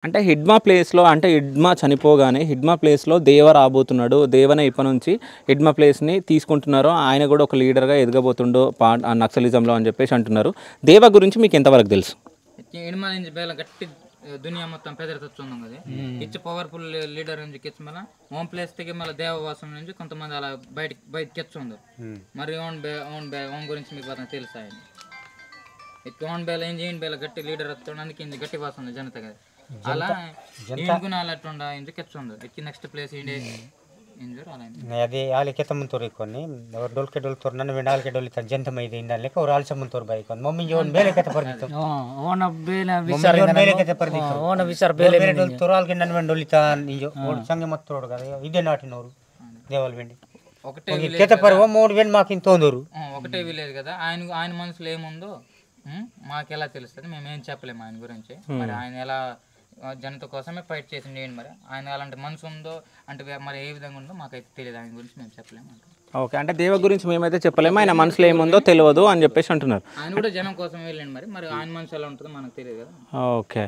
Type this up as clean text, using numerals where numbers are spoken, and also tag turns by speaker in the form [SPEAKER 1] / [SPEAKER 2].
[SPEAKER 1] అంటే హిడ్మా ప్లేస్‌లో అంటే హిడ్మా చనిపోగానే హిడ్మా ప్లేస్‌లో దేవ రాబోతున్నాడు. దేవనే ఇప్పటి నుంచి హిడ్మా ప్లేస్‌ని తీసుకుంటున్నారు. ఆయన కూడా ఒక లీడర్‌గా ఎదగబోతుండు నక్సలిజంలో అని చెప్పేసి అంటున్నారు. దేవ గురించి మీకు ఎంతవరకు తెలుసు?
[SPEAKER 2] ఎనిమల్ నుంచి బేల గట్టి దునియా మొత్తం పెదరతొచ్చుందాం కదా ఇచ్చి పవర్ఫుల్ లీడర్ నుంచి కెచ్చి మళ్ళీ ఓన్ ప్లేస్ తెగి మళ్ళీ దేవవాసం నుంచి కొంతమంది అలా బయటకి కెచ్చుంది మరి ఓన్ గురించి మీకు అతను తెలుసు ఆయన ఇట్లా ఓన్ బేల ఏం చేయండి బేల గట్టి లీడర్ వస్తాడు అందుకే ఇంది గట్టి వాసన ఉంది జనత కదా అలా ఇంకున అలా అట్లా ఇంది కెచ్చుంది ఇచ్చి నెక్స్ట్ ప్లేస్ ఇండియా
[SPEAKER 3] ಅದೇ ಆಲಿಕೆ ತಮ್ಮಂತವ್ರು ಇಕ್ಕೊನಿ ಅವ್ರು ಡೋಲ್ಕೆ ಡೋಲ್ತವ್ರು ನನ್ನ ವೆಂಡಾಲ್ಕೆ ಡೋಲ್ ಜಂತ ಮೈದೆ ಇಂದಾಲೆಕ ಅವ್ರು ಆಲ್ಸಮ್ಮಂತವ್ರು ಬೈಕೊಂಡು ಮಮ್ಮಿ ಜೋನ್ ಬೇಲೆ ಕತೆ ಪರ್ದಿತ್ತು
[SPEAKER 2] ಓನ ಬೇಲೆ
[SPEAKER 3] ಬೇಲೆ ಕತೆ ಪರ್ದಿತ್ತು
[SPEAKER 2] ಓನ ವಿಚಾರ ಬೇಲೆ
[SPEAKER 3] ಡೋಲ್ತವ್ರು ಆಲ್ಕೆ ನನ್ನ ವೆಂಡ ಡೋಲಿತ ನಿಂಜೋ ಓಡ್ ಸಂಗೆ ಮತ್ತೋಡು కదా ఇదే నాటినోరు దేవల్ వెండి ఒకటే కతే పర్వ మూడు వెన్ మాకిన్ తోందోరు
[SPEAKER 2] ఒకటే విలేజ్ కదా ఆయన మనసులో ఏముందో మాకు ఎలా తెలుస్తుంది మేము ఏం చెప్పలేము ఆయన గురించి మరి ఆయన ఎలా జనత కోసమే ఫైట్ చేసింది మరి ఆయన అలాంటి మనసు ఉందో అంటే మరి ఏ విధంగా ఉందో మాకైతే తెలియదు ఆయన గురించి మేము చెప్పలేము.
[SPEAKER 1] ఓకే, అంటే దేవ గురించి మేమైతే చెప్పలేము, ఆయన మనసులో ఏముందో తెలియదు అని చెప్పేసి అంటున్నారు.
[SPEAKER 2] ఆయన కూడా జనం కోసం వెళ్ళండి మరి ఆయన మనసు ఎలా ఉంటుందో మనకు తెలియదు కదా.
[SPEAKER 1] ఓకే.